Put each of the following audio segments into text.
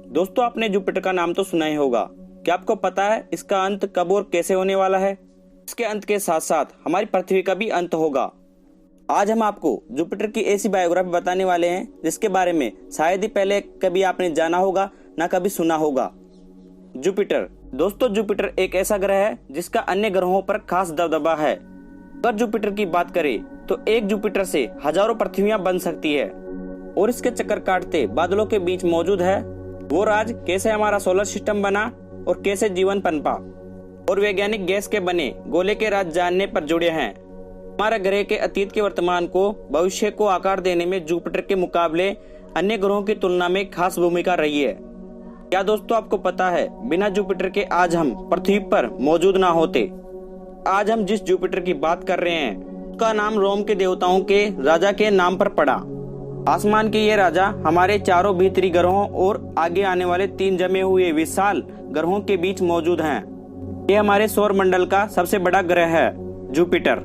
दोस्तों, आपने जुपिटर का नाम तो सुना ही होगा। क्या आपको पता है इसका अंत कब और कैसे होने वाला है? इसके अंत के साथ साथ हमारी पृथ्वी का भी अंत होगा। आज हम आपको जुपिटर की ऐसी बायोग्राफी बताने वाले हैं जिसके बारे में शायद ही पहले कभी आपने जाना होगा ना कभी सुना होगा। जुपिटर। दोस्तों, जुपिटर एक ऐसा ग्रह है जिसका अन्य ग्रहों पर खास दबदबा है। अगर जुपिटर की बात करें तो एक जुपिटर से हजारों पृथ्वियां बन सकती है और इसके चक्कर काटते बादलों के बीच मौजूद है वो राज कैसे हमारा सोलर सिस्टम बना और कैसे जीवन पनपा और वैज्ञानिक गैस के बने गोले के राज जानने पर जुड़े हैं। हमारे ग्रह के अतीत के वर्तमान को भविष्य को आकार देने में जुपिटर के मुकाबले अन्य ग्रहों की तुलना में खास भूमिका रही है। क्या दोस्तों आपको पता है बिना जुपिटर के आज हम पृथ्वी पर मौजूद ना होते। आज हम जिस जुपिटर की बात कर रहे हैं उसका नाम रोम के देवताओं के राजा के नाम पर पड़ा। आसमान के ये राजा हमारे चारों भीतरी ग्रहों और आगे आने वाले 3 जमे हुए विशाल ग्रहों के बीच मौजूद हैं। ये हमारे सौर मंडल का सबसे बड़ा ग्रह है जुपिटर।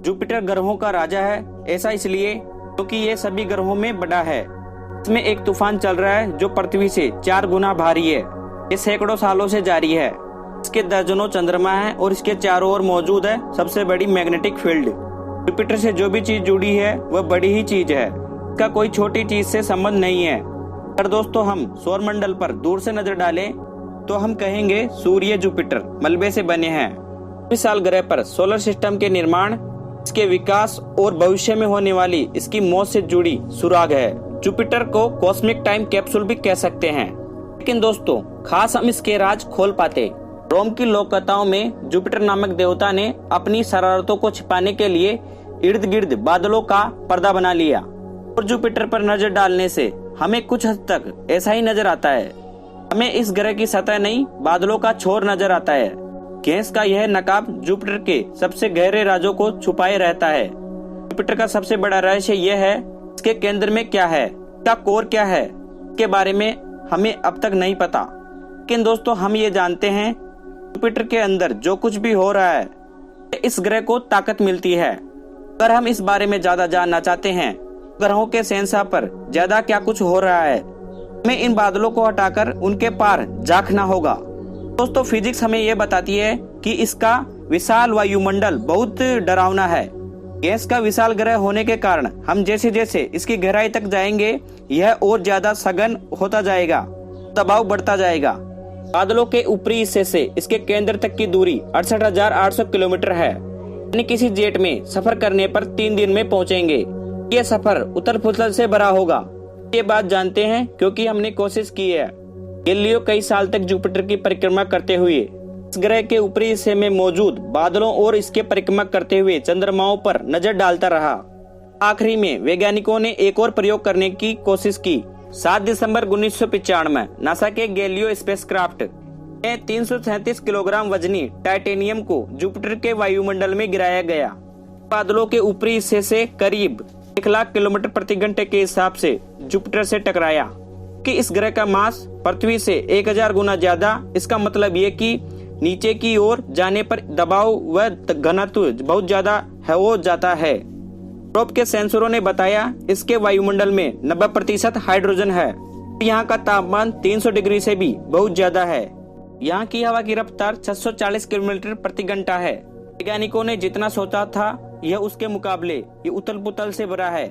जुपिटर ग्रहों का राजा है, ऐसा इसलिए क्योंकि ये सभी ग्रहों में बड़ा है। इसमें एक तूफान चल रहा है जो पृथ्वी से 4 गुना भारी है। ये सैकड़ों सालों से जारी है। इसके दर्जनों चंद्रमा है और इसके चारों ओर मौजूद है सबसे बड़ी मैग्नेटिक फील्ड। जुपिटर से जो भी चीज जुड़ी है वह बड़ी ही चीज है, इसका कोई छोटी चीज से संबंध नहीं है। अगर दोस्तों हम सौर मंडल पर दूर से नजर डालें तो हम कहेंगे सूर्य जुपिटर मलबे से बने हैं। विशाल ग्रह पर सोलर सिस्टम के निर्माण, इसके विकास और भविष्य में होने वाली इसकी मौत से जुड़ी सुराग है। जुपिटर को कॉस्मिक टाइम कैप्सूल भी कह सकते हैं। लेकिन दोस्तों खास हम इसके राज खोल पाते। रोम की लोक कथाओं में जुपिटर नामक देवता ने अपनी शरारतों को छिपाने के लिए इर्द गिर्द बादलों का पर्दा बना लिया और जुपिटर पर नजर डालने से हमें कुछ हद तक ऐसा ही नजर आता है। हमें इस ग्रह की सतह नहीं बदलों का छोर नजर आता है। गैस का यह नकाब जुपिटर के सबसे गहरे राजों को छुपाए रहता है। जुपिटर का सबसे बड़ा रहस्य यह है इसके केंद्र में क्या है, इसका कोर क्या है, इसके बारे में हमें अब तक नहीं पता। लेकिन दोस्तों हम ये जानते हैं जुपिटर के अंदर जो कुछ भी हो रहा है इस ग्रह को ताकत मिलती है। अगर हम इस बारे में ज्यादा जानना चाहते हैं ग्रहों के सेंसा पर ज्यादा क्या कुछ हो रहा है, हमें इन बादलों को हटाकर उनके पार झांकना होगा। दोस्तों फिजिक्स हमें यह बताती है कि इसका विशाल वायुमंडल बहुत डरावना है। गैस का विशाल ग्रह होने के कारण हम जैसे जैसे इसकी गहराई तक जाएंगे यह और ज्यादा सघन होता जाएगा, दबाव बढ़ता जाएगा। बादलों के ऊपरी हिस्से से इसके केंद्र तक की दूरी 68,800 किलोमीटर है, यानी किसी जेट में सफर करने पर 3 दिन में पहुंचेंगे। ये सफर उथल पुथल से भरा होगा। ये बात जानते हैं क्योंकि हमने कोशिश की है। गैलीलियो कई साल तक जुपिटर की परिक्रमा करते हुए इस ग्रह के ऊपरी हिस्से में मौजूद बादलों और इसके परिक्रमा करते हुए चंद्रमाओं पर नजर डालता रहा। आखिरी में वैज्ञानिकों ने एक और प्रयोग करने की कोशिश की। 7 दिसंबर 1995 में नासा के गैलीलियो स्पेसक्राफ्ट ने 337 किलोग्राम वजनी टाइटेनियम को जुपिटर के वायुमंडल में गिराया गया। बादलों के ऊपरी हिस्से से करीब 1 लाख किलोमीटर प्रति घंटे के हिसाब से जुपिटर से टकराया कि इस ग्रह का मास पृथ्वी से 1000 गुना ज्यादा। इसका मतलब ये कि नीचे की ओर जाने पर दबाव व घनत्व बहुत ज्यादा हो जाता है। प्रोब के सेंसरों ने बताया इसके वायुमंडल में 90% हाइड्रोजन है। यहाँ का तापमान 300 डिग्री से भी बहुत ज्यादा है। यहाँ की हवा की रफ्तार 640 किलोमीटर प्रति घंटा है। वैज्ञानिकों ने जितना सोचा था यह उसके मुकाबले ये उथल पुथल से भरा है।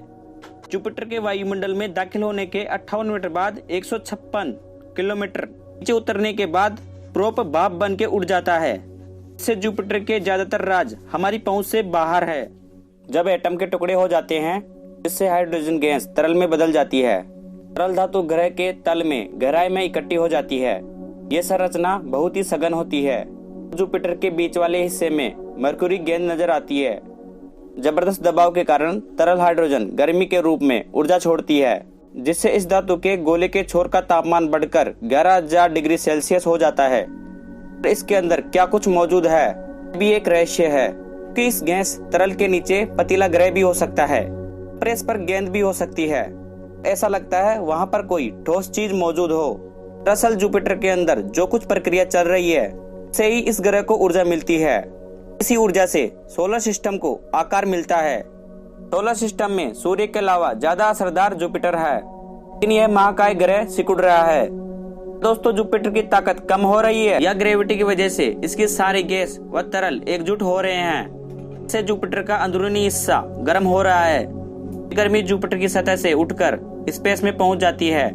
जुपिटर के वायुमंडल में दाखिल होने के 58 मिनट बाद 156 किलोमीटर नीचे उतरने के बाद प्रोब भाप बन के उड़ जाता है। इससे जुपिटर के ज्यादातर राज हमारी पहुंच से बाहर है। जब एटम के टुकड़े हो जाते हैं जिससे हाइड्रोजन गैस तरल में बदल जाती है, तरल धातु ग्रह के तल में गहराई में इकट्ठी हो जाती है। यह संरचना बहुत ही सघन होती है। जुपिटर के बीच वाले हिस्से में मरकुरी गेंद नजर आती है। जबरदस्त दबाव के कारण तरल हाइड्रोजन गर्मी के रूप में ऊर्जा छोड़ती है, जिससे इस धातु के गोले के छोर का तापमान बढ़कर 11,000 डिग्री सेल्सियस हो जाता है। इसके अंदर क्या कुछ मौजूद है भी एक रहस्य है कि इस गैस तरल के नीचे पतीला ग्रह भी हो सकता है, प्रेस पर गेंद भी हो सकती है। ऐसा लगता है वहां पर कोई ठोस चीज मौजूद हो। दरअसल जुपिटर के अंदर जो कुछ प्रक्रिया चल रही है से ही इस ग्रह को ऊर्जा मिलती है। इसी ऊर्जा से सोलर सिस्टम को आकार मिलता है। सोलर सिस्टम में सूर्य के अलावा ज्यादा असरदार जुपिटर है। लेकिन यह महाकाय ग्रह सिकुड़ रहा है। दोस्तों, जुपिटर की ताकत कम हो रही है या ग्रेविटी की वजह से इसकी सारी गैस व तरल एकजुट हो रहे हैं। इससे जुपिटर का अंदरूनी हिस्सा गर्म हो रहा है। गर्मी जुपिटर की सतह से उठकर स्पेस में पहुंच जाती है।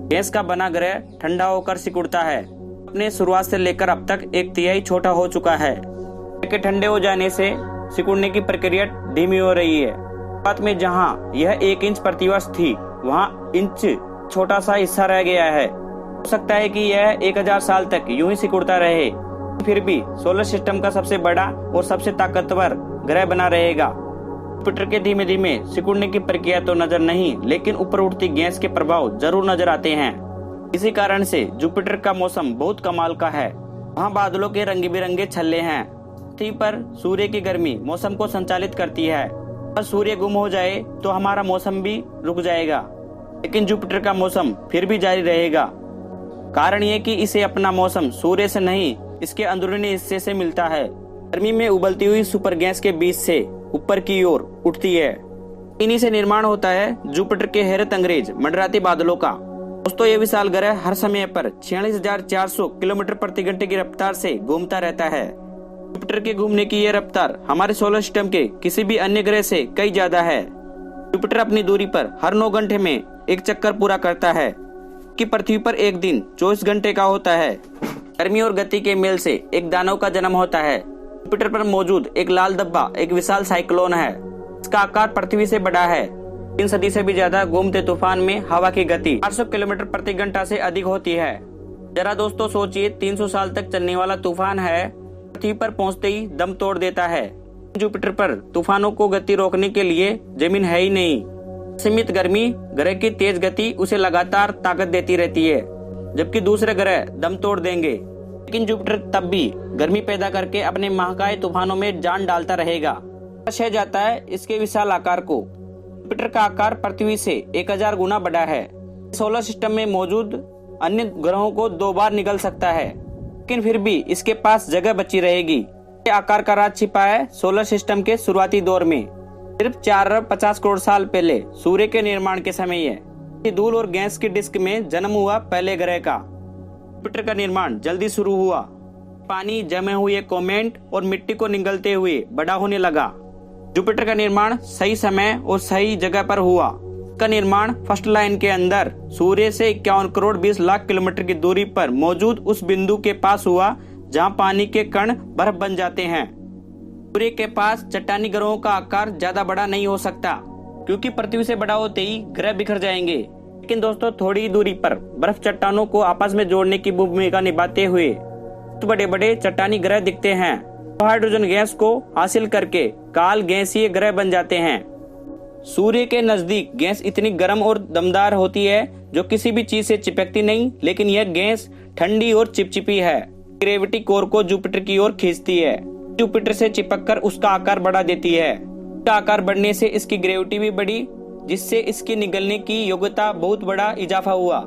गैस का बना ग्रह ठंडा होकर सिकुड़ता है। अपने शुरुआत से लेकर अब तक 1/3 छोटा हो चुका है। के ठंडे हो जाने से सिकुड़ने की प्रक्रिया धीमी हो रही है। शुरुआत में जहां यह 1 इंच प्रति वर्ष थी, वहां इंच छोटा सा हिस्सा रह गया है। हो सकता है कि यह 1000 साल तक यूं ही सिकुड़ता रहे, फिर भी सोलर सिस्टम का सबसे बड़ा और सबसे ताकतवर ग्रह बना रहेगा। जुपिटर के धीमे धीमे सिकुड़ने की प्रक्रिया तो नजर नहीं, लेकिन ऊपर उठती गैस के प्रभाव जरूर नजर आते हैं। इसी कारण से जुपिटर का मौसम बहुत कमाल का है। वहाँ बादलों के रंग बिरंगे छल्ले हैं। पृथ्वी पर सूर्य की गर्मी मौसम को संचालित करती है। अगर सूर्य गुम हो जाए तो हमारा मौसम भी रुक जाएगा, लेकिन जुपिटर का मौसम फिर भी जारी रहेगा। कारण ये कि इसे अपना मौसम सूर्य से नहीं, इसके अंदरूनी हिस्से से मिलता है। गर्मी में उबलती हुई सुपर गैस के बीच से ऊपर की ओर उठती है। इन्हीं से निर्माण होता है जुपिटर के हैरत अंग्रेज मंडराते बादलों का। दोस्तों, ये विशाल ग्रह हर समय पर 46,400 किलोमीटर प्रति घंटे की रफ्तार से घूमता रहता है। जुपिटर के घूमने की यह रफ्तार हमारे सोलर सिस्टम के किसी भी अन्य ग्रह से कई ज्यादा है। जुपिटर अपनी दूरी पर हर 9 घंटे में एक चक्कर पूरा करता है कि पृथ्वी पर एक दिन 24 घंटे का होता है। गर्मी और गति के मेल से एक दानव का जन्म होता है। जुपिटर पर मौजूद एक लाल धब्बा एक विशाल साइक्लोन है। इसका आकार पृथ्वी से बड़ा है। 3 सदी से भी ज्यादा घूमते तूफान में हवा की गति 400 किलोमीटर प्रति घंटा से अधिक होती है। जरा दोस्तों सोचिए, 300 साल तक चलने वाला तूफान है, पृथ्वी पर पहुंचते ही दम तोड़ देता है। जुपिटर पर तूफानों को गति रोकने के लिए जमीन है ही नहीं। सीमित गर्मी ग्रह की तेज गति उसे लगातार ताकत देती रहती है, जबकि दूसरे ग्रह दम तोड़ देंगे। लेकिन जुपिटर तब भी गर्मी पैदा करके अपने महाकाय तूफानों में जान डालता रहेगा। सह जाता है इसके विशाल आकार को। जुपिटर का आकार पृथ्वी से 1000 गुना बड़ा है। सोलर सिस्टम में मौजूद अन्य ग्रहों को 2 बार निकल सकता है, लेकिन फिर भी इसके पास जगह बची रहेगी। ये आकार का राज छिपा है सोलर सिस्टम के शुरुआती दौर में। सिर्फ 4 अरब 50 करोड़ साल पहले सूर्य के निर्माण के समय है धूल और गैस की डिस्क में जन्म हुआ पहले ग्रह का। जुपिटर का निर्माण जल्दी शुरू हुआ। पानी जमे हुए कॉमेट और मिट्टी को निगलते हुए बड़ा होने लगा। जुपिटर का निर्माण सही समय और सही जगह पर हुआ। का निर्माण फर्स्ट लाइन के अंदर सूर्य से 51 करोड़ 20 लाख किलोमीटर की दूरी पर मौजूद उस बिंदु के पास हुआ जहां पानी के कण बर्फ बन जाते हैं। सूर्य के पास चट्टानी ग्रहों का आकार ज्यादा बड़ा नहीं हो सकता, क्योंकि पृथ्वी से बड़ा होते ही ग्रह बिखर जाएंगे। लेकिन दोस्तों, थोड़ी ही दूरी पर बर्फ चट्टानों को आपस में जोड़ने की भूमिका निभाते हुए बड़े बड़े चट्टानी ग्रह दिखते हैं। तो हाइड्रोजन गैस को हासिल करके काल गैसीय ग्रह बन जाते हैं। सूर्य के नजदीक गैस इतनी गर्म और दमदार होती है जो किसी भी चीज से चिपकती नहीं, लेकिन यह गैस ठंडी और चिपचिपी है। ग्रेविटी कोर को जुपिटर की ओर खींचती है। जुपिटर से चिपककर उसका आकार बढ़ा देती है। उसका आकार बढ़ने से इसकी ग्रेविटी भी बढ़ी, जिससे इसकी निगलने की योग्यता बहुत बड़ा इजाफा हुआ।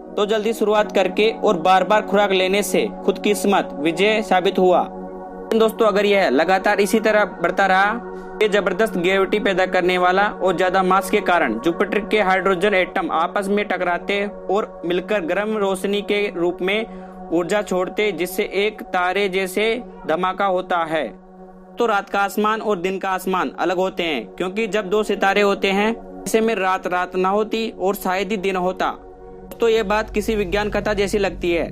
तो जल्दी शुरुआत करके और बार बार खुराक लेने से खुद किस्मत विजय साबित हुआ। दोस्तों, अगर यह लगातार इसी तरह बढ़ता रहा, ये जबरदस्त ग्रेविटी पैदा करने वाला और ज्यादा मास के कारण जुपिटर के हाइड्रोजन एटम आपस में टकराते और मिलकर गर्म रोशनी के रूप में ऊर्जा छोड़ते, जिससे एक तारे जैसे धमाका होता है। तो रात का आसमान और दिन का आसमान अलग होते हैं, क्योंकि जब 2 सितारे होते हैं ऐसे में रात ना होती और शायद ही दिन होता। तो ये बात किसी विज्ञान कथा जैसी लगती है।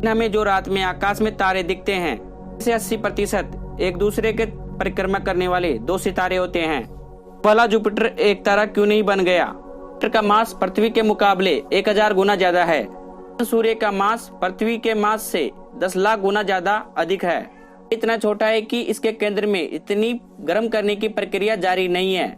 हमें जो रात में आकाश में तारे दिखते हैं, इसे 80% एक दूसरे के परिक्रमा करने वाले 2 सितारे होते हैं। भला जुपिटर एक तारा क्यों नहीं बन गया? जुपिटर का मास पृथ्वी के मुकाबले 1000 गुना ज्यादा है। सूर्य का मास पृथ्वी के मास से 10 लाख गुना ज्यादा अधिक है। इतना छोटा है कि इसके केंद्र में इतनी गर्म करने की प्रक्रिया जारी नहीं है।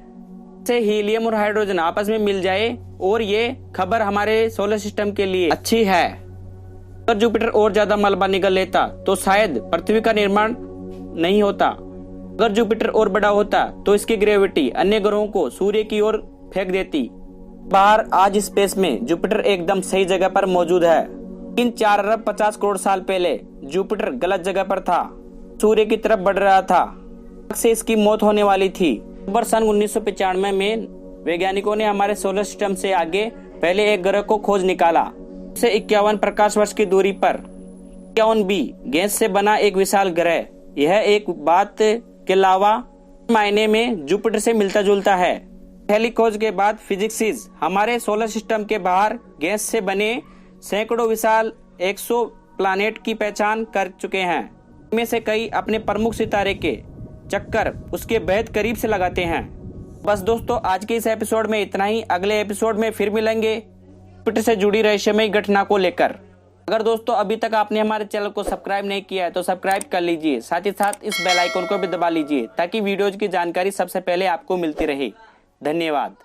से हीलियम और हाइड्रोजन आपस में मिल जाए, और ये खबर हमारे सोलर सिस्टम के लिए अच्छी है। अगर जुपिटर और ज्यादा मलबा निकल लेता तो शायद पृथ्वी का निर्माण नहीं होता। अगर जुपिटर और बड़ा होता तो इसकी ग्रेविटी अन्य ग्रहों को सूर्य की ओर फेंक देती। बाहर आज स्पेस में जुपिटर एकदम सही जगह पर मौजूद है। इन 4 अरब 50 करोड़ साल पहले जुपिटर गलत जगह पर था, सूर्य की तरफ बढ़ रहा था। से इसकी मौत होने वाली थी। सन 1995 में वैज्ञानिकों ने हमारे सोलर सिस्टम से आगे पहले एक ग्रह को खोज निकाला से 51 प्रकाश वर्ष की दूरी पर 51b गैस से बना एक विशाल ग्रह। यह एक बात के अलावा मायने में जुपिटर से मिलता जुलता है। पहली खोज के बाद फिजिक्सिस्ट हमारे सोलर सिस्टम के बाहर गैस से बने सैकड़ों विशाल 100 प्लैनेट की पहचान कर चुके हैं। इनमें से कई अपने प्रमुख सितारे के चक्कर उसके बेहद करीब से लगाते हैं। बस दोस्तों, आज के इस एपिसोड में इतना ही। अगले एपिसोड में फिर मिलेंगे जुपिटर से जुड़ी रहस्यमयी घटना को लेकर। अगर दोस्तों अभी तक आपने हमारे चैनल को सब्सक्राइब नहीं किया है तो सब्सक्राइब कर लीजिए, साथ ही साथ इस बेल आइकन को भी दबा लीजिए ताकि वीडियोज की जानकारी सबसे पहले आपको मिलती रहे। धन्यवाद।